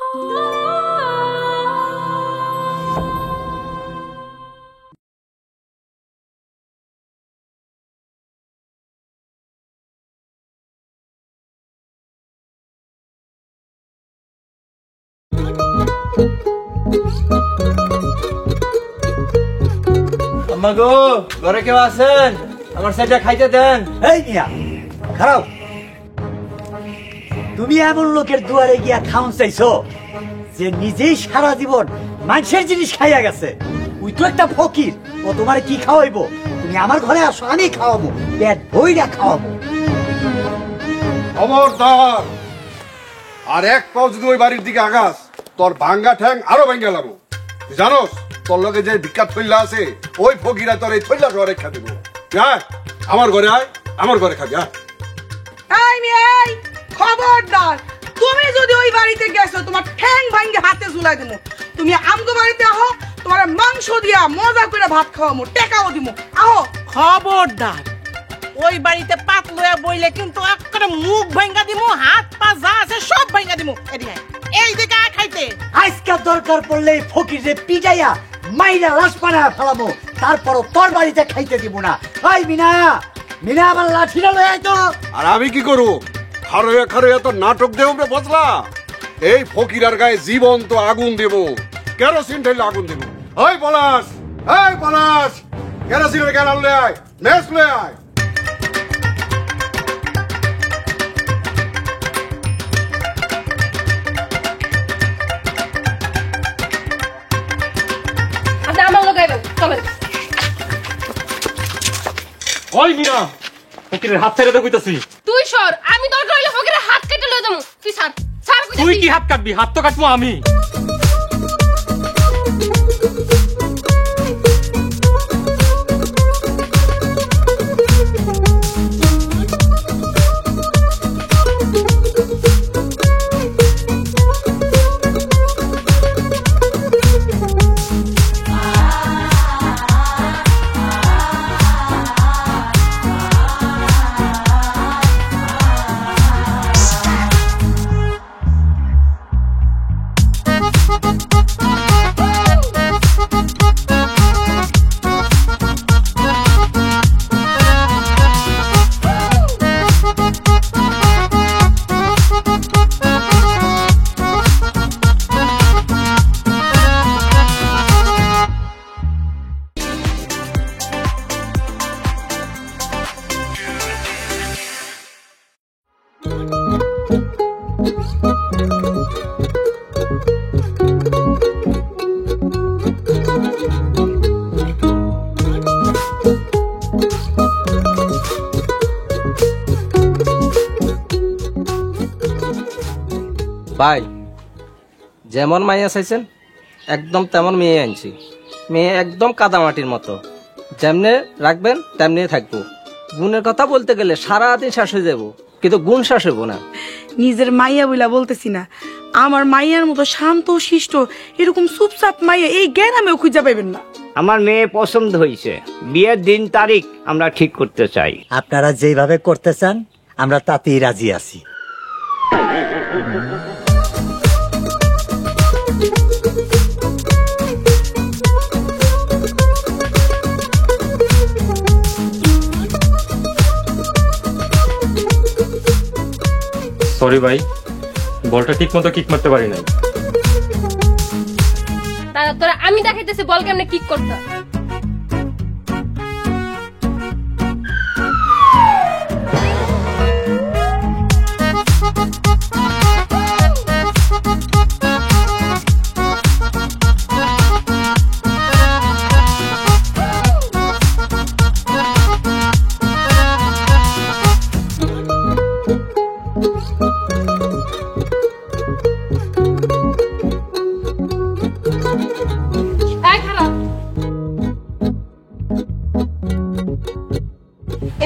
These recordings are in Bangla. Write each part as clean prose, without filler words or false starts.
আম্মা গো, ঘরে কেউ আছেন? আমার সাইডটা খাইতে দেন। এই মিয়া খারাপ, তুমি এমন লোকের দুয়ারে গিয়া খাওন চাইছো যে নিজেই সারা জীবন মানুষের জিনিস খাইয়া গেছে। ওই তো একটা ফকির, ও তোমার কি খাওয়াইবো? তুমি আমার ঘরে আসো, আমি খাওয়াবো, পেট ভইরা খাওয়াবো। খবরদার, আর এক পাও যদি ওই বাড়ির দিকে আগাস তোর ভাঙ্গা ঠ্যাং আরো ভেঙে লাবো। জানোস তোর লগে যে ভিক্ষা থইলা আছে ওই ফকিরা তোর এই থইলা ঘরে খা দিব। আমার ঘরে আয়, আমার ঘরে খাবি। খবরদার, তুমি যদি ওই বাড়িতে গেছো তোমার ঠ্যাং ভাঙ্গে হাতে ঝুলাই দেবো। তুমি আমগো বাড়িতে আহো, তোমার মাংস দিয়া মজা করে ভাত খাওয়ামো, টাকাও দিমু। আহো। খবরদার, ওই বাড়িতে পাত লয়া বইলে কিন্তু একটা মুখ ভাঙ্গা দিমু, হাত পা যা আছে সব ভাঙ্গা দিমু। এই দিকে খাইতে আজকে দরকার পড়লে ফকিরে পিটাইয়া মাইরা লাশ বানায় ফেলাবো, তারপরও তোর বাড়িতে খাইতে দিব না। ওই মিনা, মিনা আমার লাঠিটা লয়ে আয় তো। আর আমি কি করবো? খারোয়া খারোয়া তো নাটক দেব বসলা। এই ফকিরার গায়ে জীবন্ত আগুন দেব, কেরোসিন ঢেলে আগুন দেব। ওই পলাশ, এই পলাশ, কেরোসিনের ক্যান লয়ে আয়, মেস লয়ে আয়। ওই মিনা, ফকিরের হাত ছেড়ে দে কইতাছি। তুই সর, আমি দরকার হইলে ফকিরের হাত কেটে লয়ে যাবো। তুই ছাড়, ছাড় কইতাছি। তুই কি হাত কাটবি? হাত তো কাটবো আমি। ভাই, যেমন মাইয়া চাইছেন একদম তেমন মেয়ে আনছি। মেয়ে একদম কাদামাটির মতো, যেমনে রাখবেন তেমনি থাকবো। গুণের কথা বলতে গেলে সারাদিন শেষ হয়ে যাবো, কিন্তু গুণ শেষ হবো না। নিজের মাইয়া বইলা বলতেছি না, আমার মাইয়ার মতো শান্ত শিষ্ট এরকম চুপচাপ মাইয়া এই গ্রামেও খুঁজে পাইবেন না। আমার মেয়ে পছন্দ হয়েছে, বিয়ের দিন তারিখ আমরা ঠিক করতে চাই। আপনারা যেভাবে করতে চান আমরা তাতেই রাজি আছি। সরি ভাই, বলটা ঠিক মতো কিক মারতে পারি নাই। দাদা তোরা আমি দেখাইতেছি বল কেমনে কিক করতে।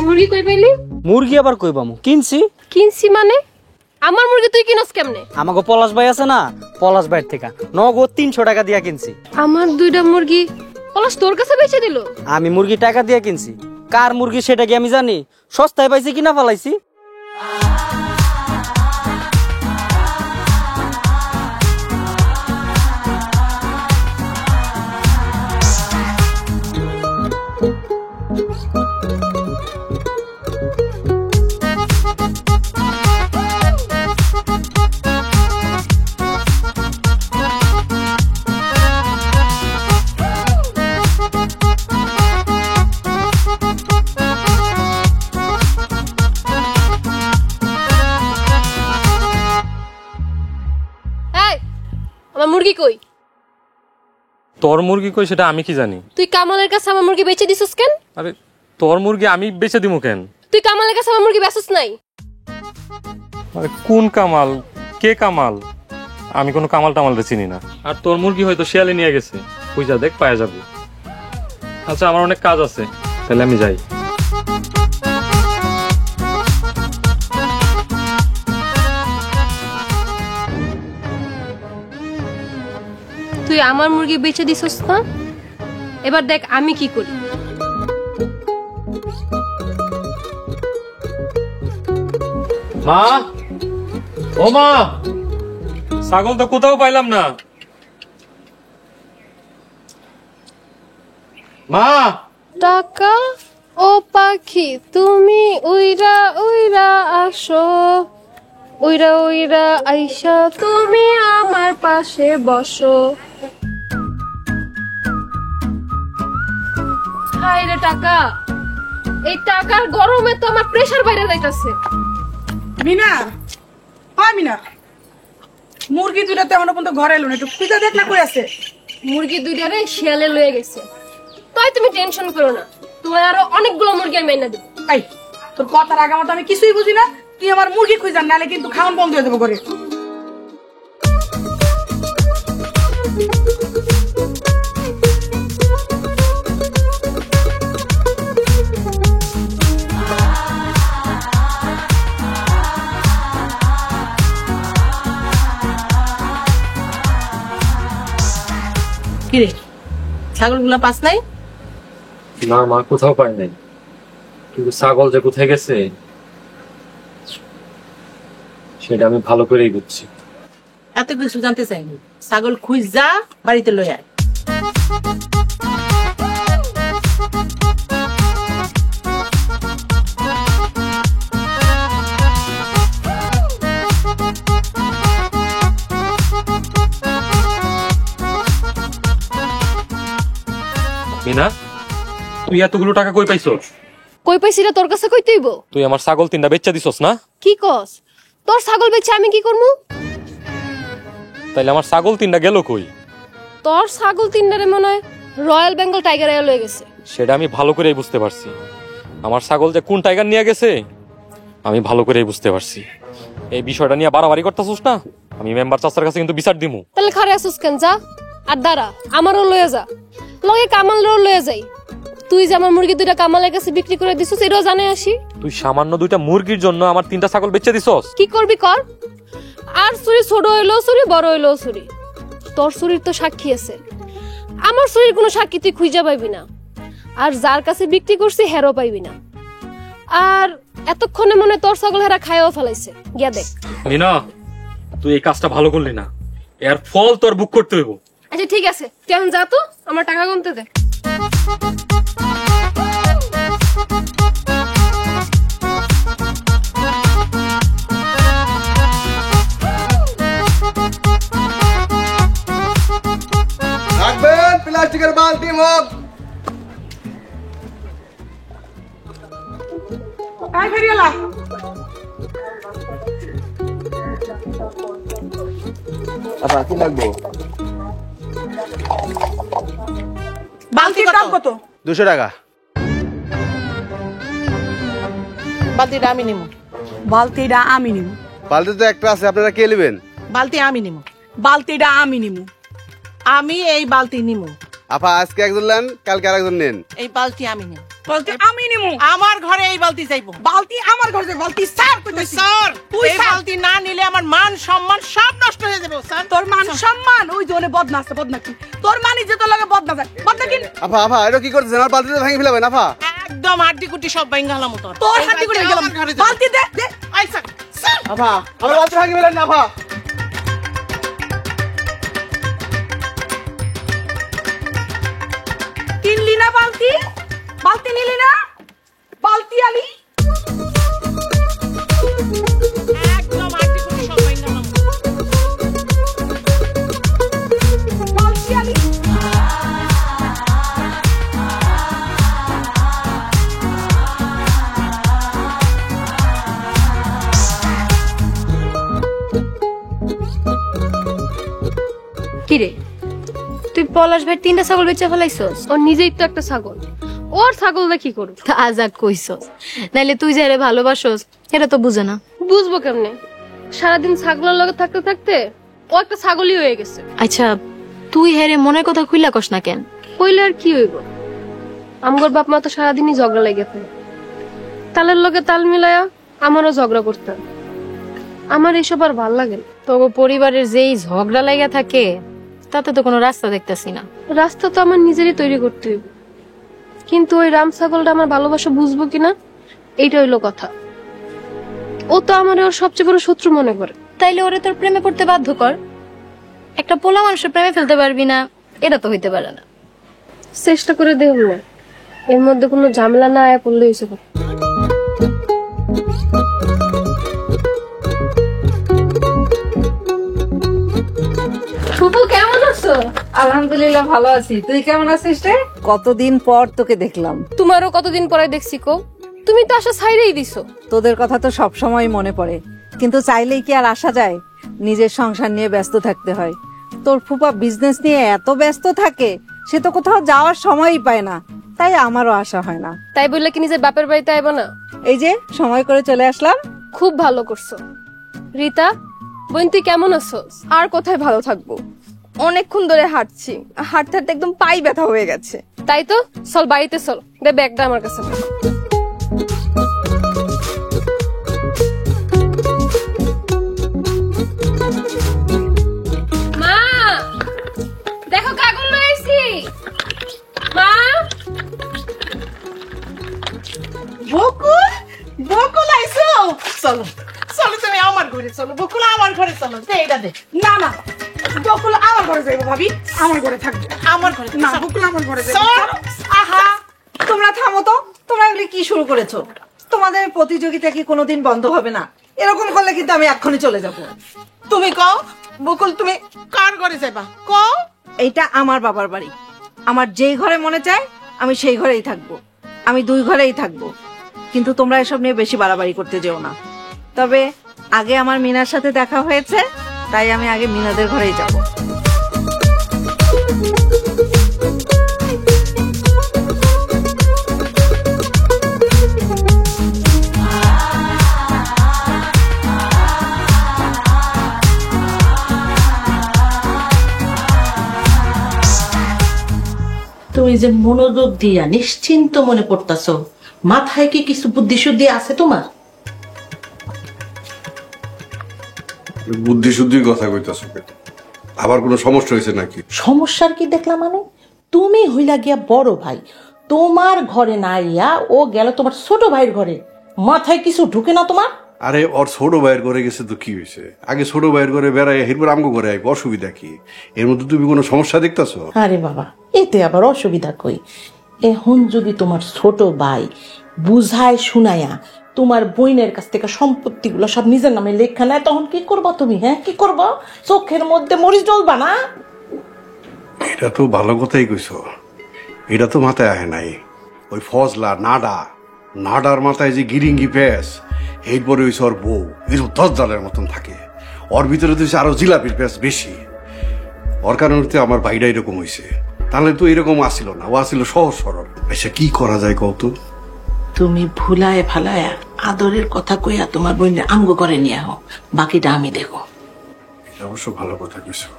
মুরগি কই পাইলি? মুরগি আবার কই পামু? কিনছি। কিনছি মানে? আমার মুরগি তুই কিনস কেমনে? আমাকে পলাশ ভাই আছে না, পলাশ ভাইয়ের থেকে নগদ 300 টাকা দিয়া কিনছি। আমার দুইটা মুরগি পলাশ তোর কাছে বেচে দিল? আমি মুরগি টাকা দিয়া কিনছি। কার মুরগি সেটা কি আমি জানি? সস্তায় পাইছি কিনা ফেলাইছি। আমার মুরগি কই? তোর মুরগি কই সেটা আমি কি জানি? তুই কামালের কাছে আমার মুরগি বেচে দিছিস কেন? আরে তোর মুরগি আমি বেচে দিমু কেন? তুই কামালের কাছে আমার মুরগি বেচছিস নাই? আরে কোন কামাল? কে কামাল? আমি কোনো কামাল টামালরে চিনি না। আর তোর মুরগি হয়তো শিয়ালে নিয়ে গেছে, খুঁজা দেখ পাওয়া যাবে। আচ্ছা আমার অনেক কাজ আছে, তাহলে আমি যাই। তুই আমার মুরগি বেচে দিছিস না? এবার দেখ আমি কি করি। মা, ও মা, ছাগল তো কোথাও পাইলাম না। মা, টাকা ও পাখি তুমি উইরা উইরা আসো, উইরা উইরা আইসা তুমি আমার পাশে বসো। হাই রে টাকা, এই টাকার গরমে তো আমার প্রেসার বাইরে যাইতাছে। মিনা, হয় মিনা, মুরগি দুইটা তো এখনো পর্যন্ত ঘরে এলো না, একটু খুঁজে দেখ না কই আছে। মুরগি দুইটারে শিয়ালে লয়ে গেছে। তাই তুমি টেনশন করো না, তোমার আরো অনেকগুলো মুরগি আমি এনে দেবো। এই তোর কথার আগে মতো আমি কিছুই বুঝি না, তুই আমার মুরগি খুঁজান, নাহলে কিন্তু খাওয়ান বন্ধ হয়ে যাবো ঘরে। কিরে ছাগলগুলা পাস নাই? না মা, কোথাও পাই নাই, কিন্তু ছাগল যে কোথায় গেছে সেটা আমি ভালো করেই বুঝছি। এত কিছু জানতে চাইনি, ছাগল খুঁজ যা, বাড়িতে লই আয়। মিনা, তুই এতগুলো টাকা কই পাইছস? কই পাইছিরা তোর কাছে কই তুইব? তুই আমার ছাগল 3টা বেচা দিছস না? কি কস? তোর ছাগল বেচে আমি কি করবো? তাইলে আমার ছাগল 3টা গেল কই? তোর ছাগল তিনটারে মনে হয় রয়্যাল বেঙ্গল টাইগার এ লয়ে গেছে। সেটা আমি ভালো করেই বুঝতে পারছি। আমার ছাগল যে কোন টাইগার নিয়ে গেছে আমি ভালো করেই বুঝতে পারছি। এই বিষয়টা নিয়ে বাড়াবাড়ি করতেছস না, আমি মেম্বার চাচার কাছে কিন্তু বিচার দিমু। তাহলে খারে আসুস কেন? যা আর দাঁড়া, আমারও লয়ে যা, লগে কামালেরও লয়ে যাই। তুই যে আমার মুরগি দুইটা কামালের কাছে বিক্রি করে দিছিস এটাও জানে আসি। তুই সামান্য 2টা মুরগির জন্য আমার 3টা ছাগল বেচে দিছস? কি করবি কর, আর চুরি ছোট হইলো চুরি, বড় হইলো চুরি। তোর চুরির তো সাক্ষী আছে, আমার চুরির কোনো সাক্ষী তুই খুঁজে পাইবি না। আর যার কাছে বিক্রি করছি হেরো পাইবি না। আর এতক্ষণে মনে তোর ছাগল হেরা খায়ও ফেলাইছে, গিয়া দেখ। মিনা, তুই এই কাজটা ভালো করলি না, এর ফল তোর বুক করতে হইব। আচ্ছা ঠিক আছে, তুই এখন যা তো, আমার টাকা গুনতে দে। রাখবেন প্লাস্টিকের বালতি মগ। আয় ফেরিয়ালা, আচ্ছা কি লাগবে? বালতির দাম কত? 200 টাকা। বালতিটা আমি নিমু। বালতিটা আমি নিমু। বালতি তো একটা আছে, আপনারা কে নেবেন? বালতি আমি নিমু। বালতিটা আমি নিমু। আমি এই বালতি নিমু। আপা আজকে একজন নেন, কালকে আরেকজন নেন। এই বালতি আমি নিমু। বালতি আমি নিমু। আমার ঘরে এই বালতি চাইবো। বালতি আমার ঘরে যাবে, বালতি স্যার কইতাছি। স্যার, তুই এই স্যার। বালতি না নিলে আমার মান সম্মান সব নষ্ট হয়ে যাবে স্যার। তোর মান সম্মান ওই জন্য বদনা আছে, বদনা কি? তোর মানি যে তোর লগে বদনা যায়, বদনা কি? আপা আপা এটা কি করতেছেন? আমার বালতিটা ভেঙে ফেলাবেন আপা। একদম হাড্ডি কুটি সব ভাঙা হলাম তোর। তোর হাতি করে গেলাম। বালতি দে দে। আই স্যার, স্যার। আপা আমার বালতি ভেঙে ফেলেন না আপা। কিনলি না বালতি? বালতি নিলি না? বালতি আলি? একদম হাড্ডি কুটি সব ভাঙা হলাম। বালতি আলি? কিরে তুই পলাশ ভাই 3টা ছাগল বেচে ফেলাইছস? ও নিজেই তো একটা ছাগল, ওর ছাগলটা কি করব? আজাক কইছস, নাইলে তুই যারে ভালোবাসস এটা তো বুঝে না। বুঝবো কেমনে? সারাদিন ছাগলের লগে থাকতে থাকতে ও একটা ছাগলই হয়ে গেছে। আচ্ছা তুই হেরে মনের কথা খুইলা কস না কেন? কইলে আর কি হইব, আমগর বাপ মা তো সারাদিনই ঝগড়া লেগে থাকে। তালের লগে তাল মিলায়া আমারও ঝগড়া করতাম, আমার এইসব আর ভাল লাগে না। তোর পরিবারের যেই ঝগড়া লাগা থাকে তাতে তো কোনো রাস্তা দেখতাছি না। রাস্তা তো আমার নিজেরই তৈরি করতে হইব, কিন্তু ওই রাম ছাগলটা আমার ভালোবাসা বুঝবো কিনা এইটা হইলো কথা। ও তো আমার ওর সবচেয়ে বড় শত্রু মনে করে। তাইলে ওরে তোর প্রেমে পড়তে বাধ্য কর। একটা পোলা মানুষের প্রেমে ফেলতে পারবি না এটা তো হইতে পারে না। চেষ্টা করে দেখুন না, এর মধ্যে কোনো ঝামেলা না আয়া পড়লে হয়েছে। ফুপু কেমন আছো? আলহামদুলিল্লাহ ভালো আছি, তুই কেমন আছিস রে? কতদিন পর তোকে দেখলাম। তোমারও কতদিন পরে দেখছি কো, তুমি তো আশা ছাইরেই দিছো। তোদের কথা তো সব সময় মনে পড়ে, কিন্তু চাইলেই কি আর আসা যায়? নিজের সংসার নিয়ে ব্যস্ত থাকতে হয়। তোর ফুপা বিজনেস নিয়ে এত ব্যস্ত থাকে, সে তো কোথাও যাওয়ার সময়ই পায় না, তাই আমারও আসা হয় না। তাই বললে কি নিজের বাপের বাড়িতে আইব না? এই যে সময় করে চলে আসলাম। খুব ভালো করছো। রীতা বোন তুই কেমন আছো? আর কোথায় ভালো থাকবো, অনেকক্ষণ ধরে হাঁটছি, হাঁটতে হাঁটতে একদম পাই ব্যথা হয়ে গেছে। তাই তো চল বাড়িতে চল, দে ব্যাগটা আমার কাছে। মা দেখো কাগজ লয়েছি। মা বকুল, বকুল আইছো? চলো চলো, তুমি আমার ঘরে চলো। বকুল আমার ঘরে চলো। দে এটা দে। না না, বকুল আমার ঘরে যাইবো ভাবি, আমার ঘরে থাকবে। আমার ঘরে না, বকুল আমার ঘরে যাইবো। আহা তোমরা থামো তো, তোমরা এগুলি কি শুরু করেছো? তোমাদের প্রতিযোগিতা কি কোনোদিন বন্ধ হবে না? এরকম করলে কিন্তু আমি এক্ষুনি চলে যাব। তুমি কও বকুল, তুমি কার ঘরে যাইবা কও? এইটা আমার বাবার বাড়ি, আমার যেই ঘরে মনে চায় আমি সেই ঘরেই থাকবো, আমি 2 ঘরেই থাকবো। কিন্তু তোমরা এসব নিয়ে বেশি বাড়াবাড়ি করতে যেও না। তবে আগে আমার মিনার সাথে দেখা হয়েছে, তাই আমি আগে মিনাদের ঘরেই যাব। তুমি যে মনোযোগ দিয়া নিশ্চিন্ত মনে পড়তাছ, মাথায় কি কিছু বুদ্ধি শুদ্ধি আছে তোমার? বুদ্ধি শুদ্ধির কথা কইতাছো, আবার কোনো সমস্যা হয়েছে নাকি? সমস্যার কি দেখলাম মানে? তুমি হইলা গিয়া বড় ভাই, তোমার ঘরে না ইয়া ও গেল তোমার ছোট ভাইয়ের ঘরে, মাথায় কিছু ঢুকে না তোমার? আরে ওর ছোট ভাইয়ের ঘরে গেছে তো কি হয়েছে? আগে ছোট ভাইয়ের ঘরে বেড়াই, এরপর আমগো ঘরে আইব, অসুবিধা কি? এর মধ্যে তুমি কোনো সমস্যা দেখতাছো? আরে বাবা, এতে আবার অসুবিধা কই? এখন যদি তোমার ছোট ভাই বুঝায় শুনায়া তোমার বোনের কাছ থেকে সম্পত্তিগুলো সব নিজের নামে লেখা নেয়, তখন কি করবা তুমি? হ্যাঁ কি করবা? চোখের মধ্যে মরিচ জ্বলবা না? এটা তো ভালো কথাই কইছো, এটা তো মাথায় আহে নাই। ওই ফজলা নাডার মাথায় যে গিরিঙ্গি পেস, এরপরে হইছে ওর বউ, এরকম 10 জালের মতন থাকে। ওর ভিতরে তো আরো জিলাপির পেস বেশি। ওর কারণে তো আমার ভাইটা এরকম হয়েছে, তাহলে তো এরকম আসিল না, ও আসিল সহজ সরল। আচ্ছা কি করা যায় কত? তুমি ভুলায় ভালায়া আদরের কথা কইয়া তোমার বোনের আমগো করে নিয়ে আহ, বাকিটা আমি দেখো। অবশ্য ভালো কথা কইছো।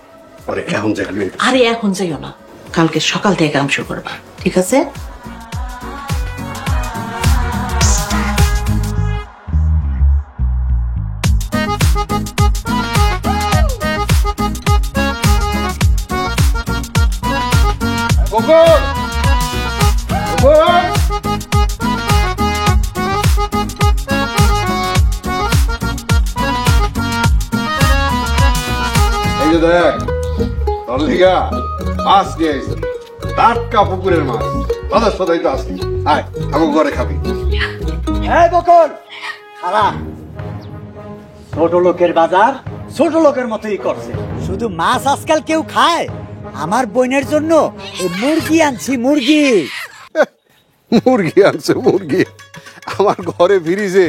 আরে এখন যাই। আরে এখন যাইও না, কালকে সকাল থেকে কাম শুরু করবা, ঠিক আছে? বকুল, বকুল, এই যে দেখ, তোর লিগা মাছ নিয়ে আইছি, টাটকা পুকুরের মাছ, সদাই তো আসি। আয় আমার ঘরে খাবি। এই বকুল খালা, ছোট লোকের বাজার ছোট লোকের মতোই করছে। শুধু মাছ আজকাল কেউ খায়? আমার বোনের জন্য এই মুরগি আনছি, মুরগি। মুরগি আনছে মুরগি? আমার ঘরে ফ্রিজে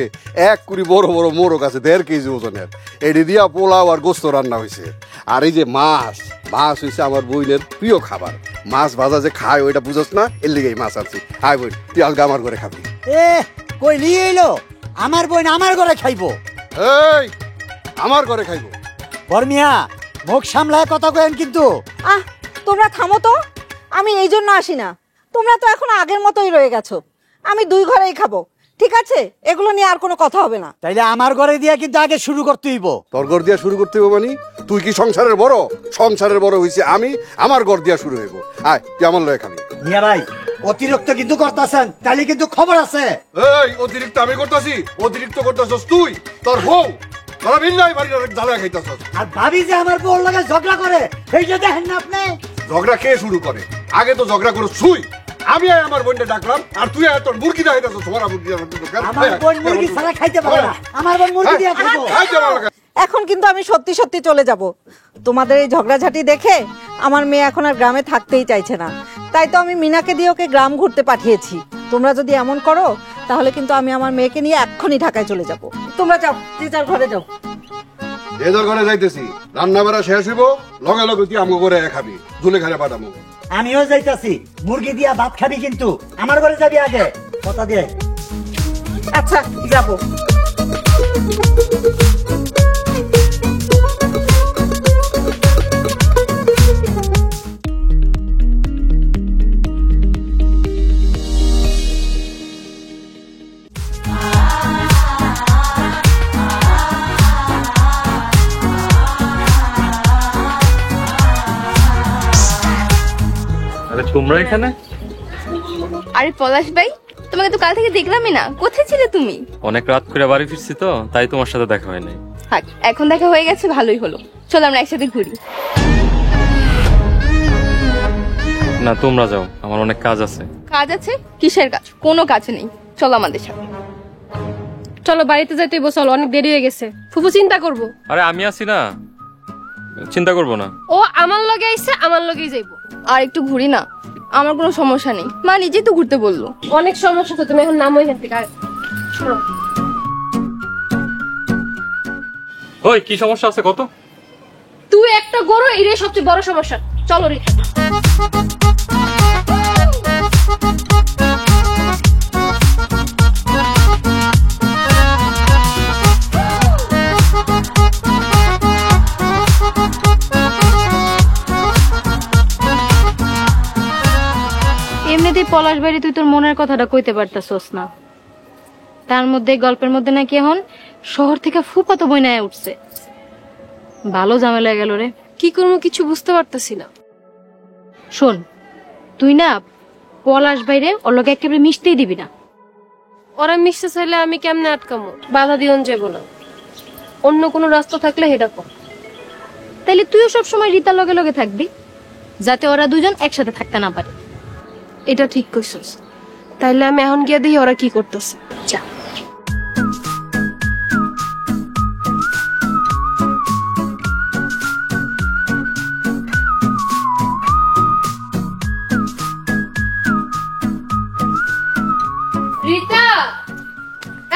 1 কুড়ি বড় বড় মোরগ আছে, 1.5 কেজি ওজনের। এটি দিয়া পোলাও আর গোস্ত রান্না হয়েছে। আর এই যে মাছ, মাছ হইছে আমার বইনের প্রিয় খাবার। মাছ ভাজা যে খায় ওইটা বুঝছ না, এর লিগেই মাছ আনছি। আয় বই, তুই আজকে আমার ঘরে খাবি। এ কই নিয়ে এলো? আমার বোন আমার ঘরে খাইবো। এই আমার ঘরে খাইবো। বর্মিয়া মুখ সামলায় কথা কয়েন কিন্তু। আহ তোমরা থামো তো, আমি এই জন্য আসি না। তোমরা তো এখন আগের মতোই রয়ে গেছো। আমি 2 ঘরেই খাবো, ঠিক আছে? এগুলো নিয়ে আর কোনো কথা হবে না। তাইলে আমার ঘরে দিয়া কিন্তু আগে শুরু করতে হইব। তোর ঘর দিয়া শুরু করতে হইব মানে? তুই কি সংসারের বড়? সংসারের বড় হইছে আমি, আমার ঘর দিয়া শুরু হইব। আয় তুই আমার লয়ে খাবি। মিয়া ভাই অতিরিক্ত কিন্তু করতেছেন, তাইলে কিন্তু খবর আছে। এই অতিরিক্ত আমি করতেছি? অতিরিক্ত করতেছস তুই, তোর বউ। তোরা বিল্লাই বাড়ির জ্বালা খাইতেছস। আর ভাবি যে আমার বউর লগে ঝগড়া করে, এইটা দেখেন না আপনি? ঝগড়া কে শুরু করে? আগে তো ঝগড়া করো তুই। আমি আমার বোনটা ডাকলাম আর তুই তোর মুরগি দেখাইতেছস। তোমার মুরগি আমার বোন মুরগি ছাড়া খাইতে পারে না, আমার বোন মুরগি দিয়া খাইবো। এখন কিন্তু আমি সত্যি সত্যি চলে যাব। তোমাদের এই ঝগড়াঝাটি দেখে আমার মেয়ে এখন আর গ্রামে থাকতেই চাইছে না। তাই তো আমি মিনাকে দিয়ে ওকে গ্রাম ঘুরতে পাঠিয়েছি। তোমরা যদি এমন করো তাহলে কিন্তু আমি আমার মেয়েকে নিয়ে এক্ষুনি ঢাকায় চলে যাব। তোমরা যাও, যে যার ঘরে যাও। এদের ঘরে যাইতেছি, রান্না বাড়া শেষ হইব, লগে লগে তুই আমগো করে খাবি, জুলে খারে পাঠাবো। আমিও যাইতাছি, মুরগি দিয়া ভাত খাবি কিন্তু আমার ঘরে যাবি আগে, কথা দিয়ে। আচ্ছা যাবো। আরে তোমরা এখানে? আরে পলাশ ভাই, তোমাকে তো কাল থেকে দেখলামই না, কোথায় ছিলে তুমি? অনেক রাত করে বাড়ি ফিরছি তো, তাই তোমার সাথে দেখা হয় নাই। থাক, এখন দেখা হয়ে গেছে, ভালোই হলো। চলো আমরা একসাথে ঘুরি। না তোমরা যাও, আমার অনেক কাজ আছে। কাজ আছে? কিসের কাজ? কোনো কাজ নেই, চলো আমাদের সাথে। চলো বাড়িতে যাইতে হইব, চলো অনেক দেরি হয়ে গেছে। ফুফু চিন্তা করবো। আরে আমি আছি না, চিন্তা করবো না। ও আমার লগে আইছে, আমার লগেই যাইবো। আর একটু ঘুরি না, আমার কোনো সমস্যা নেই, মা নিজেই তো ঘুরতে বললো। অনেক সমস্যা তো, তুমি এখন নামো এখান থেকে। শোনো, ওই কি সমস্যা আছে কত? তুই একটা গরু, এটাই সবচেয়ে বড় সমস্যা। চলো রে। এমনিতেই পলাশ বাড়ি তুই তোর মনের কথাটা কইতে পারতাছস না। তার মধ্যে গল্পের মধ্যে নাকি এখন শহর থেকে ফুফাতো বই নায় উঠছে। ভালো ঝামেলা গেল রে। কি করবো কিছু বুঝতে পারতেছি না। শোন, তুই না পলাশ বাইরে ওর লগে একেবারে মিশতেই দিবি না। ওরা মিশতে চাইলে আমি কেমনে আটকামো? বাধা দিওন যাবো না, অন্য কোনো রাস্তা থাকলে হেডা কর। তাইলে তুইও সবসময় রীতার লগে লগে থাকবি, যাতে ওরা দুজন একসাথে থাকতে না পারে। এটা ঠিক কইছস। তাইলে আমি এখন গিয়ে দেখি ওরা কি করতেছে। যা। রিতা,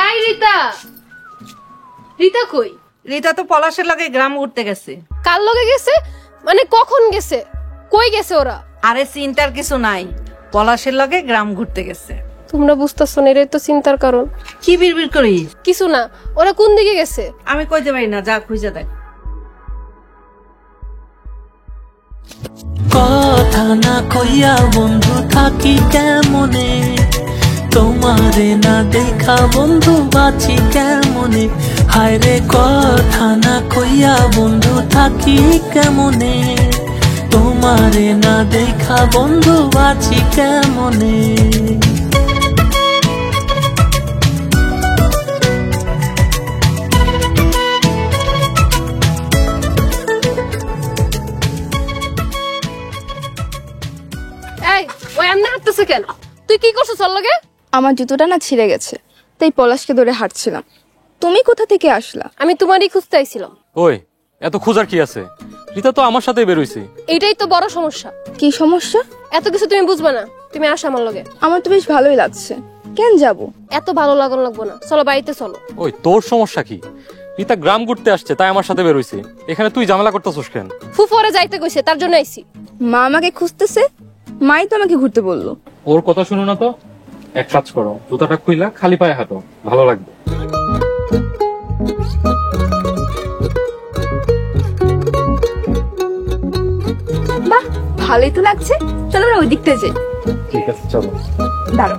এই রিতা, রিতা কই? রিতা তো পলাশের লগে গ্রাম ঘুরতে গেছে। কার লগে গেছে? মানে কখন গেছে? কই গেছে ওরা? আরে চিন্তার কিছু নাই, পলাশের লগে গ্রাম ঘুরতে গেছে। তোমরা বুঝতেছো না, এটাই তো চিন্তার কারণ। কি বিড়বিড় করিস? কিছু না, ওরা কোন দিকে গেছে? আমি কইতে পারি না, যা খুঁজে দেখ। কথা না কইয়া বন্ধু থাকি কেমনে, তোমারে না দেখা বন্ধু বাঁচি কেমনে। হায় রে কথা না কইয়া বন্ধু থাকি কেমনে, তোমারে না দেখা বন্ধু বাঁচি কেমনে। এই, ওই এমনি হাঁটতেছে কেন? তুই কি করছিস ওর লগে? আমার জুতোটা না ছিঁড়ে গেছে, তাই পলাশকে ধরে হাঁটছিলাম। তুমি কোথা থেকে আসলা? আমি তোমারই খুঁজতে আইছিলাম। ওই এত খোঁজার কি আছে? রিতা তো আমার সাথেই বেরোইছে। এটাই তো বড় সমস্যা। কি সমস্যা? এত কিছু তুমি বুঝবা না, তুমি আসো আমার লগে। আমার তো বেশ ভালোই লাগছে, কেন যাব? এত ভালো লাগন লাগবো না, চলো বাড়িতে চলো। ওই তোর সমস্যা কি? পিতা গ্রাম ঘুরতে আসছে তাই আমার সাথে বের হইছে। এখানে তুই ঝামেলা করতেছস কেন? ফুফুরে যাইতে কইছে তার জন্য আইছি। মা আমাকে খুঁজতেছে, মাই তো আমাকে ঘুরতে বললো। ওর কথা শুনো না তো, এক কাজ করো, জুতাটা খুইলা খালি পায়ে হাঁটো, ভালো লাগবে। বাহ, ভালোই তো লাগছে, চলো আমরা ওই দিকটা যাই। ঠিক আছে চলো। দাঁড়ো,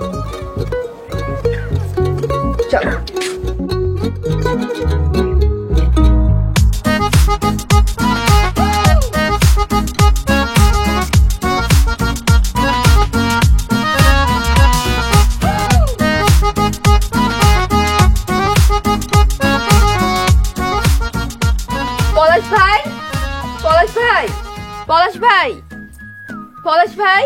চলো। পলাশ ভাই, পলাশ ভাই, পলাশ ভাই, পলাশ ভাই,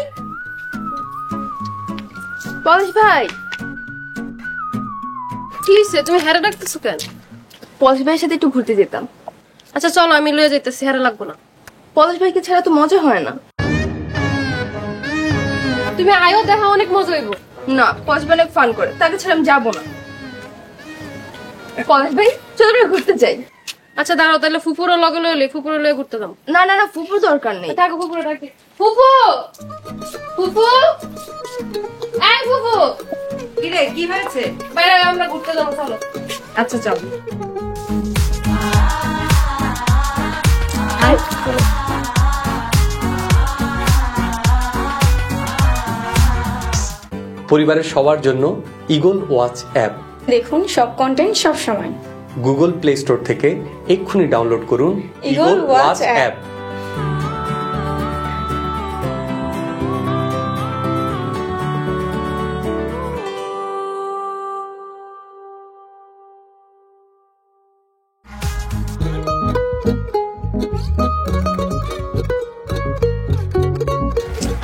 পলাশ ভাই। কি হইছে, তুমি হেরে ডাকতেছো কেন? পলাশ ভাইয়ের সাথে একটু ঘুরতে যেতাম। আচ্ছা চলো, আমি লয়ে যাইতেছি, হেরে লাগবো না। পলাশ ভাইকে ছাড়া তো মজা হয় না। তুমি আয়ো, দেখা অনেক মজা হইব। না, পলাশ ভাই অনেক ফান করে, তাকে ছাড়া আমি যাবো না। পলাশ ভাই, চলো আমরা ঘুরতে যাই। আচ্ছা দাঁড়াও, তাহলে ফুপুরও লগে লইলে ফুপুরও লয়ে ঘুরতে যাও। না না না, ফুপুর দরকার নেই। থাকো, ফুপুরও ডাকি। ফুপু, ফুপু, এই ফুপু। কি রে, কি হয়েছে? বাইরে আমরা ঘুরতে যাবো, চলো। আচ্ছা চলো। পরিবারের সবার জন্য ইগল ওয়াচ অ্যাপ। দেখুন সব কন্টেন্ট সব সময়। গুগল প্লে স্টোর থেকে এক্ষুনি ডাউনলোড করুন ইগল ওয়াচ অ্যাপ।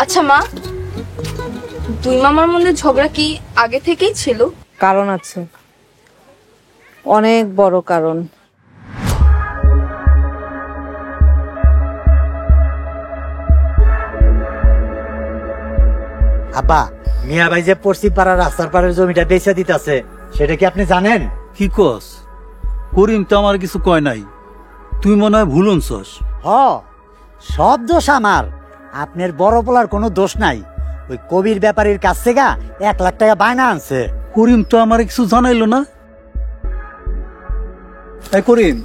আচ্ছা মা, দুই মামার মধ্যে ঝগড়া কি আগে থেকেই ছিল? কারণ আছে, অনেক বড় কারণ। আব্বা, মিয়া ভাই যে পশ্চিম পাড়ার রাস্তার পাড়ের জমিটা বেচে দিতেছে, সেটা কি আপনি জানেন? কি কস? করিম তো আমার কিছু কয় নাই, তুই মনে হয় ভুল শুনছস। সব দোষ আমার, আপনার বড় পোলার কোনো দোষ নাই। ওই কবির ব্যাপারীর কাছ থেকে 1 লাখ টাকা বায়না আনছে। করিম তো আমার কিছু জানাইলো না। এই করিম,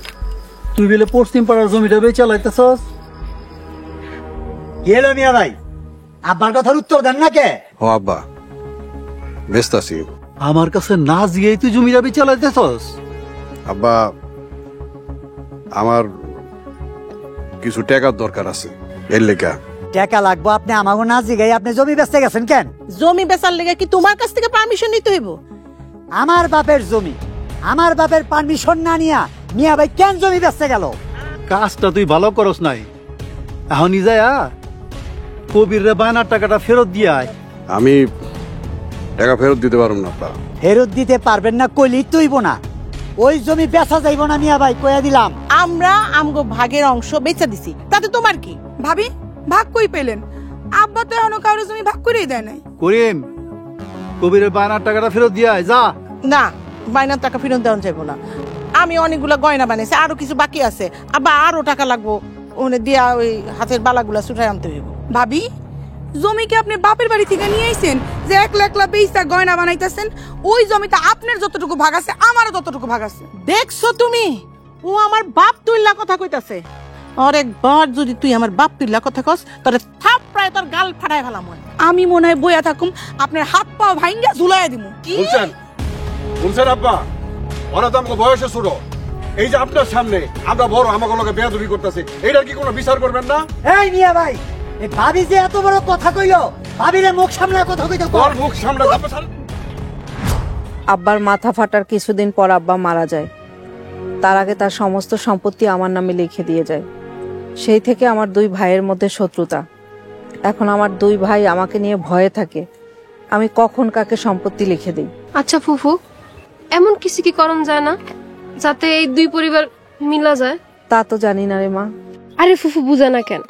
তুই বলে পশ্চিম পাড়ার জমিটা বেচে চালাইতেছস? কি হলো মিয়া ভাই, আব্বার কথার উত্তর দেন না কে? ও আব্বা, ব্যস্ত আছি। আমার কাছে না জিয়েই তুই জমিটা বেচে চালাইতেছস? আব্বা, আমার কিছু টাকার দরকার আছে, এর লেখা। টাকা লাগবো আপনি আমাকে না জিগাই আপনি জমি বেচতে গেছেন কেন? জমি বেচার লেগে কি তোমার কাছ থেকে পারমিশন নিতে হইব? আমার বাপের জমি, আমার বাপের পারমিশন না নিয়া মিয়া ভাই কেন জমি বেচতে গেল? কাজটা তুই ভালো করস নাই। এখন যায়া কবির রে বায়নার টাকাটা ফেরত দিয়ে আয়। আমি টাকা ফেরত দিতে পারবো না আব্বা। ফেরত দিতে পারবেন না কইলি তুইব না, ওই জমি বেচা যাইব না মিয়া ভাই, কইয়া দিলাম। আমরা আমগো ভাগের অংশ বেচা দিছি, তাতে তোমার কি? ভাবি, ভাগ কই পেলেন? আব্বা তো এখনো কারো জমি ভাগ করেই দেয় নাই। করিম, কবিরের বায়নার টাকাটা ফেরত দিয়ে আয় যা। না, বাইনার টাকা ফেরত দেওয়া যাইব না। আমি অনেকগুলা গয়না বানাইছি, আরো কিছু বাকি আছে, আবার আরো টাকা লাগবো। ওনে দিয়া ওই হাতের বালাগুলা ছুটাই আনতে হইব। ভাবি, জমি কি আপনি বাপের বাড়ি থেকে নিয়ে আইছেন যে 1 লাখ বেচা গয়না বানাইতেছেন? ওই জমিতে আপনার যতটুকু ভাগ আছে আমারও ততটুকু ভাগ আছে। দেখছো তুমি, ও আমার বাপ তুইলা কথা কইতাছে। আরেকবার যদি তুই আমার বাপ তুইলা কথা কস, তাহলে থাপড়ায় তোর গাল ফাটায় ফেলাম। আমি মনে হয় বইয়া থাকুম, আপনার হাত পা ভাঙ্গা ঝুলাইয়া দিমু। বলছেন আব্বা, ওরা তো আমাকে বয়সে ছোট, এই যে আপনার সামনে আমরা বড়, আমাকে লোকে বেয়াদবি করতেছে, এইটার কি কোনো বিচার করবেন না? এই মিয়া ভাই, এই ভাবি যে এত বড় কথা কইলো, ভাবিরে মুখ সামলায় কথা কইতে তোর মুখ সামলা। আব্বার মাথা ফাটার কিছুদিন পর আব্বা মারা যায়। তার আগে তার সমস্ত সম্পত্তি আমার নামে লিখে দিয়ে যায়। সেই থেকে আমার 2 ভাইয়ের মধ্যে শত্রুতা। এখন আমার 2 ভাই আমাকে নিয়ে ভয়ে থাকে, আমি কখন কাকে সম্পত্তি লিখে দিই। আচ্ছা ফুফু, এমন কিছু কি করণ যায় না যাতে এই 2 পরিবার মিলা যায়? তা তো জানি না রে মা। আরে ফুফু বুঝে না কেন?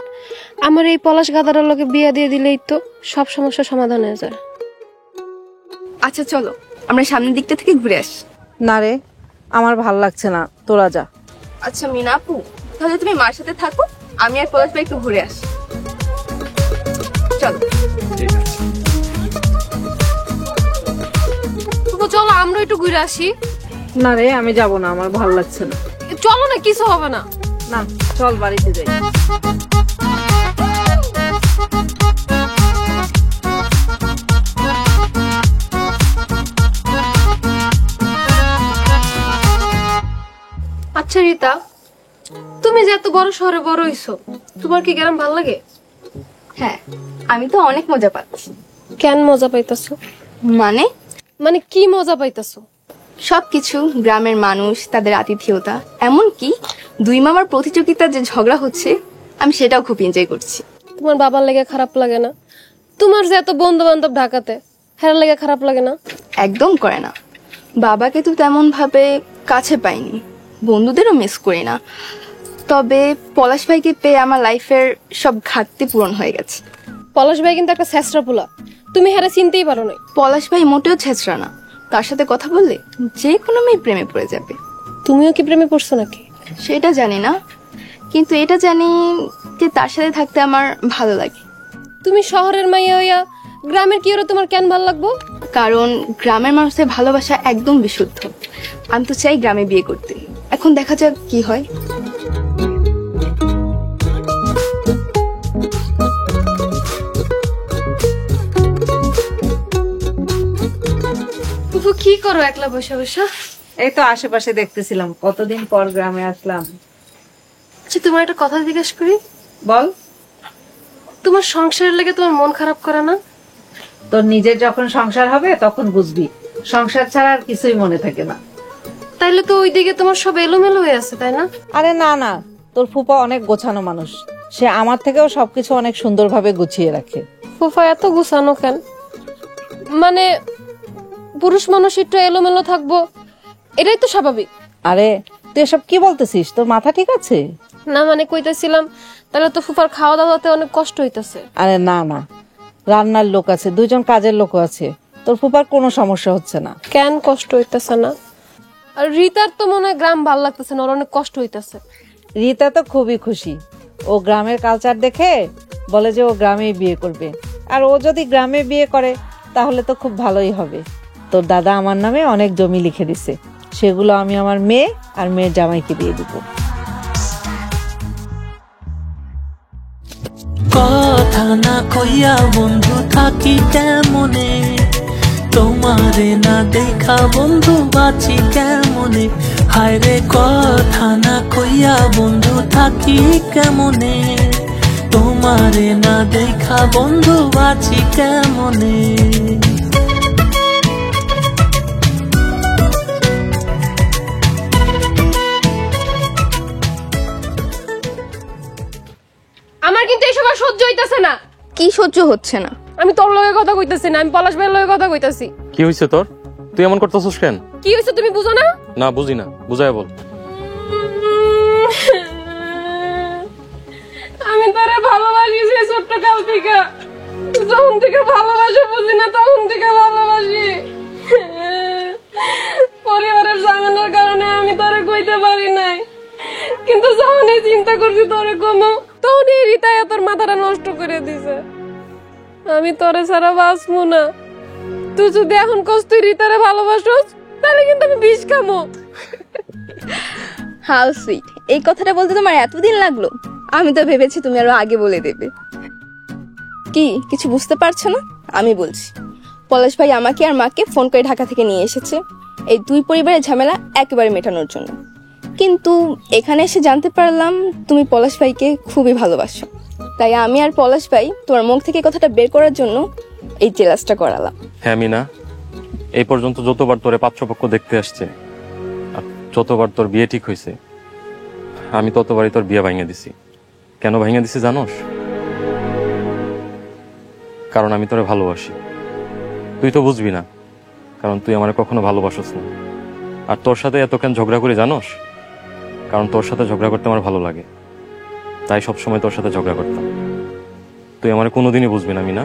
আমার এই পলাশ গাদার লগে বিয়া দিয়ে দিলেই তো সব সমস্যার সমাধান হয়ে যায়। আচ্ছা চলো আমরা সামনের দিকটা থেকে ঘুরে আসি। না রে, আমার ভাল লাগছে না, তোরা যা। আচ্ছা মিনা আপু, তাহলে তুমি মার সাথে থাকো, আমি আর পলাশ ভাই একটু ঘুরে আসি। চলো। চলো আমরা একটু ঘুরে আসি। না রে, আমি যাব না, আমার ভাল লাগছে না। চলো না, কিছু হবে না। না, চল বাড়িতে যাই। আচ্ছা রিতা, তুমি যে এত বড় শহরে বড় হইছো, তোমার কি গ্রাম ভাল লাগে? হ্যাঁ, আমি তো অনেক মজা পাচ্ছি। কেন মজা পাইতাছো? মানে মানে কি মজা পাইতাছো? সবকিছু, গ্রামের মানুষ, তাদের আতিথেয়তা, এমনকি দুই মামার প্রতিযোগিতার যে ঝগড়া হচ্ছে, আমি সেটাও খুব এনজয় করছি। তোমার বাবার লেগে খারাপ লাগে না? তোমার যে এত বন্ধু বান্ধব ঢাকাতে, হ্যাঁ লেগে খারাপ লাগে না? একদম করে না। বাবাকে তো তেমন ভাবে কাছে পাইনি, বন্ধুদেরও মিস করি না। তবে পলাশ ভাইকে পেয়ে আমার লাইফের সব ঘাটতি পূরণ হয়ে গেছে। পলাশ ভাই কিন্তু একটা ছেঁচড়া পোলা, তুমি হ্যাঁ চিনতেই পারো না। পলাশ ভাই মোটেও ছেঁচড়া না, তার সাথে কথা বললে যে কোনো মেয়ে প্রেমে পড়ে যাবে। তুমিও কি প্রেমে পড়ছো নাকি? সেটা জানি না, কিন্তু এটা জানি যে তার সাথে থাকতে আমার ভালো লাগে। তুমি শহরের মাইয়া হইয়া গ্রামের কি ওরা তোমার কেন ভালো লাগবো? কারণ গ্রামের মানুষের ভালোবাসা একদম বিশুদ্ধ। আমি তো চাই গ্রামে বিয়ে করতে, এখন দেখা যাক কি হয়। কি করো একলা বসে বসে? এই তো আশেপাশে দেখতেছিলাম, কতদিন পর গ্রামে আসলাম। আচ্ছা তোমার একটা কথা জিজ্ঞেস করি। বল। তোমার সংসারের লেগে তোমার মন খারাপ করে না? তোর নিজের যখন সংসার হবে তখন বুঝবি, সংসার ছাড়া আর কিছুই মনে থাকে না। তাইলে তো ওইদিকে তোমার সব এলোমেলো হয়ে আছে, তাই না? আরে না না, তোর ফুপা অনেক গোছানো মানুষ, সে আমার থেকেও সবকিছু অনেক সুন্দরভাবে গুছিয়ে রাখে। ফুফা এত গুছানো কেন? মানে পুরুষ মানুষ একটু এলোমেলো থাকবো, এটাই তো স্বাভাবিক। আরে তুই এসব কি বলতেছিস? তোর মাথা ঠিক আছে? না মানে কইতেছিলাম, তাহলে তো ফুফার খাওয়া দাওয়াতে অনেক কষ্ট হইতেছে। আরে না না, রান্নার লোক আছে, দুইজন কাজের লোক আছে, তোর ফুপার কোনো সমস্যা হচ্ছে না। কেন কষ্ট হইতেছে না? আর রিতার তো মনে হয় গ্রাম ভাল লাগতেছে না, ওর অনেক কষ্ট হইতেছে। রিতা তো খুবই খুশি, ও গ্রামের কালচার দেখে বলে যে ও গ্রামেই বিয়ে করবে। আর ও যদি গ্রামে বিয়ে করে তাহলে তো খুব ভালোই হবে। তোর দাদা আমার নামে অনেক জমি লিখে দিছে, সেগুলো আমি আমার মেয়ে আর মেয়ের জামাইকে দিয়ে দিব। কথা না কইয়া বন্ধু থাকি কেমনে, তোমারে না দেখা বন্ধু বাঁচি কেমনে। হায় রে কথা না কইয়া বন্ধু থাকি কেমনে, তোমারে না দেখা বন্ধু বাঁচি কেমনে। আমার কিন্তু এইসব আর সহ্য হইতাছে না। কি সহ্য হচ্ছে না? আমি তোর লগে কথা কইতাছি না, আমি পলাশ ভাইয়ের লগে কথা কইতাছি। কি হইছে তোর? তুই এমন করতেছিস কেন? কি হইছে তুমি বুঝো না? না বুঝি না, বুঝায় বল। আমি তোরে ভালোবাসি সেই ছোট্ট কাল থেকে, যখন থেকে ভালোবাসা বুঝি না তখন থেকে ভালোবাসি। পরিবারের ঝামেলার কারণে আমি তোরে কইতে পারি নাই, কিন্তু যখনই চিন্তা করছি তোরে কমো, তখনই রিতায়া তোর মাথাটা নষ্ট করে দিছে। আমি তোরে ছাড়া বাঁচবো না। তুই যদি এখন কস তুই রিতারে ভালোবাসোস, তাহলে কিন্তু আমি বিষ খামো। হাউ সুইট, এই কথাটা বলতে তোমার এতদিন লাগলো? আমি তো ভেবেছি তুমি আরো আগে বলে দেবে। কি কিছু বুঝতে পারছো না? আমি বলছি, পলাশ ভাই আমাকে আর মাকে ফোন করে ঢাকা থেকে নিয়ে এসেছে এই দুই পরিবারের ঝামেলা একেবারে মেটানোর জন্য। কিন্তু এখানে এসে জানতে পারলাম তুমি পলাশ ভাইকে খুবই ভালোবাসো। তাই আমি আর পলাশ ভাই তোমার মুখ থেকে কথাটা বের করার জন্য এই জেলাসটা করালাম। হ্যাঁ মিনা, এই পর্যন্ত যতবার তোরে পাত্রপক্ষ দেখতে আসছে আর যতবার তোর বিয়ে ঠিক হয়েছে, আমি ততবারই তোর বিয়ে ভাঙিয়ে দিছি। কেন ভাঙিয়ে দিছি জানোস? কারণ আমি তোরে ভালোবাসি। তুই তো বুঝবি না, কারণ তুই আমার কখনো ভালোবাসিস না। আর তোর সাথে এত কেন ঝগড়া করি জানোস? কারণ তোর সাথে ঝগড়া করতে আমার ভালো লাগে, তাই সবসময় তোর সাথে ঝগড়া করতাম। তুই আমার কোনোদিনই বুঝবি না মিনা।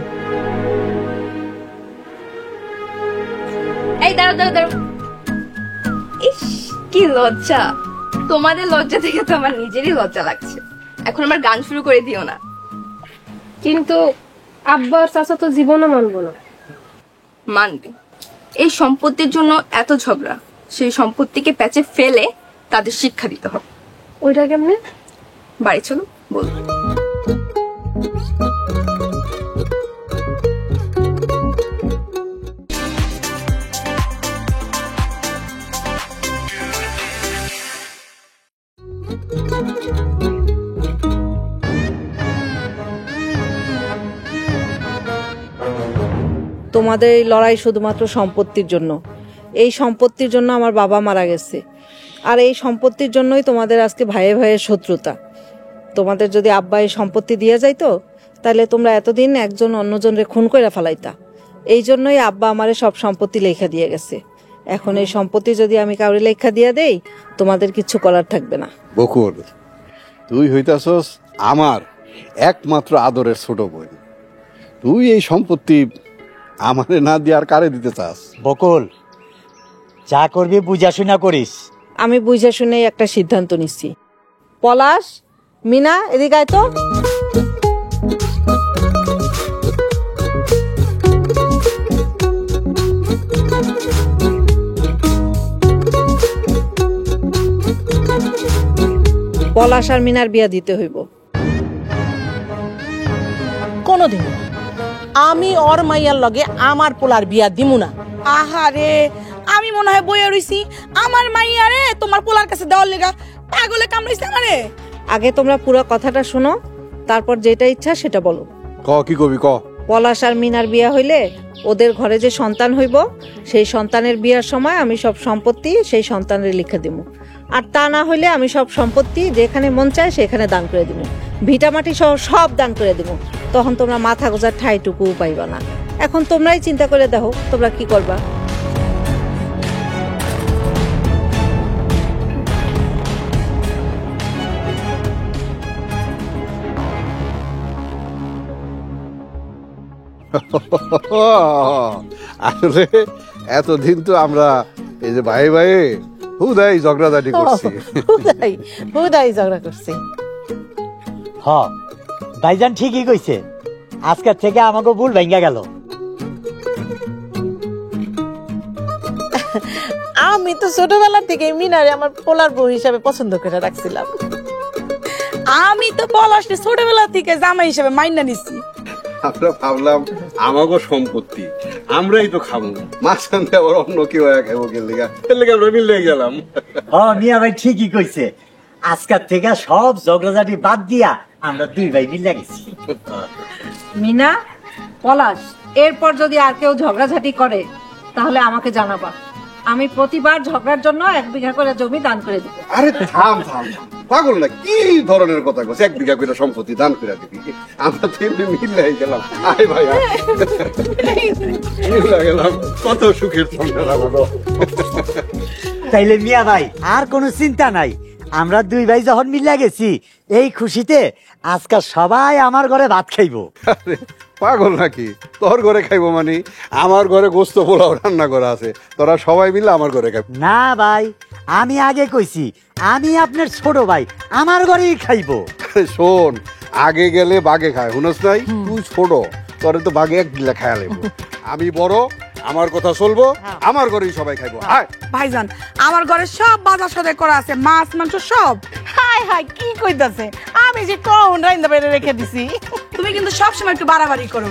এই দাঁড়াও দাঁড়াও দাঁড়াও, ইস কি কি লজ্জা! তোমাদের লজ্জা থেকে তো আমার নিজেরই লজ্জা লাগছে। এখন আমার গান শুরু করে দিও না। কিন্তু আব্বা আর চাচা তো জীবনও মানবো না। মানবে। এই সম্পত্তির জন্য এত ঝগড়া, সেই সম্পত্তিকে প্যাচে ফেলে তাদের শিক্ষা দিতে হবে। ওইটা কেমনে? বাড়ি চলো, বলবো। তোমাদের এই লড়াই শুধুমাত্র সম্পত্তির জন্য। এই সম্পত্তির জন্য আমার বাবা মারা গেছে, আর এই সম্পত্তির জন্যই তোমাদের আজকে ভাইয়ে ভাইয়ের শত্রুতা। তোমাদের যদি আব্বা এই সম্পত্তি দিয়ে যাইতো, তাহলে তোমরা এতদিন একজন অন্যজনরে খুন করে ফেলাইতা। এই জন্যই আব্বা আমারে সব সম্পত্তি লেখা দিয়ে গেছে। এখন এই সম্পত্তি যদি আমি কাউরে লেখা দিয়ে দেই, তোমাদের কিছু করার থাকবে না। বকুল, তুই হইতাছস আমার একমাত্র আদরের ছোট বোন। তুই এই সম্পত্তি আমারে না দিয়ে আর কারে দিতে চাস? বকুল, যা করবি বুঝা শুনা করিস। আমি বুঝে শুনে একটা সিদ্ধান্ত নিচ্ছি। পলাশ, মিনা, এদিকে আয় তো। পলাশ আর মিনার বিয়া দিতে হইব। কোনোদিন আমি ওর মাইয়ার লগে আমার পোলার বিয়া দিমু না। আহারে, আমি মনে হয় বইয়া রইছি আমার মাইয়ারে তোমার পোলার কাছে দেওয়ার লেগা। পাগলে কামড়াইছে আমারে। আগে তোমরা পুরো কথাটা শোনো, তারপর যেটা ইচ্ছা সেটা বলো। কি কবি ক? পলাশ আর মিনার বিয়া হইলে ওদের ঘরে যে সন্তান হইব, সেই সন্তানের বিয়ার সময় আমি সব সম্পত্তি সেই সন্তানের লিখে দিব। আর তা না হইলে আমি সব সম্পত্তি যেখানে মন চায় সেখানে দান করে দিব। ভিটামাটি সহ সব দান করে দিব। তখন তোমরা মাথা গোজার ঠাইটুকু পাইবা না। এখন তোমরাই চিন্তা করে দেখো তোমরা কি করবা। আসলে এতদিন তো আমরা এই যে ভাই ভাই হুদাই ঝগড়াঝাটি করছি। হুদাই ঝগড়া করছি। হ, ভাইজান ঠিকই কইছে। আজকের থেকে আমাকে ভুল ভেঙ্গা গেল। আমি তো ছোটবেলা থেকে মিনারে আমার পোলার বউ হিসাবে পছন্দ করে রাখছিলাম। আমি তো পলাশকে ছোটবেলা থেকে জামাই হিসেবে মাইনা নিছি। আমরা ভাবলাম আমাগো সম্পত্তি আমরাই তো খাবো, মাঝখান দিয়ে আবার অন্য কেউ খাবো গেলে আমরা মিলে গেলাম। মিয়া ভাই ঠিকই কইছে। আজকের থেকে সব ঝগড়াঝাটি বাদ দিয়া আমরা দুই ভাই মিলে গেছি। মিনা, পলাশ, এরপর যদি আর কেউ ঝগড়াঝাটি করে তাহলে আমাকে জানাবা। আমি প্রতিবার ঝগড়ার জন্য 1 বিঘা করে জমি দান করে দেব। আরে থাম থাম, পাগল না কি ধরনের কথা কইছ? 1 বিঘা করে সম্পত্তি দান করে দিবি? আমরা তো এমনি মিলে গেলাম। আয় ভাই, মিলে গেলাম। কত সুখের সংসার আমাদের। তাইলে মিয়া ভাই আর কোনো চিন্তা নাই। আমরা দুই ভাই যখন মিলে গেছি, এই খুশিতে আজকাল সবাই আমার ঘরে ভাত খাইবো। পাগল নাকি? তোর ঘরে খাইবো মানে? আমার ঘরে গোস্ত পোলাও রান্না করা আছে, তোরা সবাই মিলে আমার ঘরে খাইব। না ভাই, আমি আগে কইছি আমি আপনার ছোট ভাই, আমার ঘরেই খাইবো। শোন, আগে গেলে বাগে খায়, শুনস নাই? তুই ছোট, তোরে তো বাগে 1 গিলা খায়া লাগবো। আমি বড়, আমার কথা চলবো, আমার ঘরেই সবাই খাইবো। ভাইজান, আমার ঘরে সব বাজার সদাই করা আছে, মাছ মাংস সব। হাই হাই, কি কইতাছে? আমি যে কোন রাইন্দা বাইরে রেখে দিছি। তুমি কিন্তু সবসময় একটু বাড়াবাড়ি করো,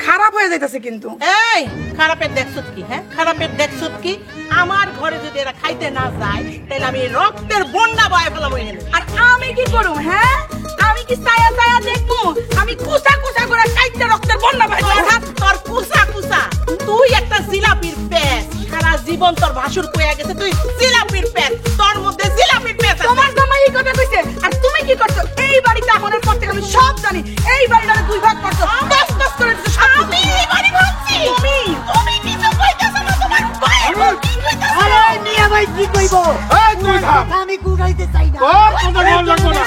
খারাপ হয়ে যাইতেছে কিন্তু। এই খারাপের দেখছত কি? হ্যাঁ, খারাপের দেখছত কি? আমার ঘরে যদি এরা খাইতে না যায়, তাহলে আমি রক্তের বন্যা বয়ে ফেলাবো এখানে। আর আমি কি করব? হ্যাঁ, আমি কি ছায়া ছায়া দেখবো? আমি কুসা কুসা করে কাইতে রক্তের বন্যা বয়ে তোর কুসা কুসা, তুই একটা জিলাপির পেট। সারা জীবন তোর ভাসুর কইয়া গেছে তুই জিলাপির পেট, তোর মধ্যে জিলাপির পেট। তোমার জামাই এই কথা কইছে, আর তুমি কি করছো? এই বাড়িতে আগুনের পর থেকে আমি সব জানি। এই বাড়িটারে 2 ভাগ করছো, দস দস করে দিছো। আমি এই বাড়ি ভাঙছি। তুমি কিছু কইতাছ না, তোমার ভাই কি কইতাছ? আরে মিয়া ভাই কি কইবো? এই তুই থাম। আমি কুড়াইতে চাই না। তোর কথা ভালো লাগবে না।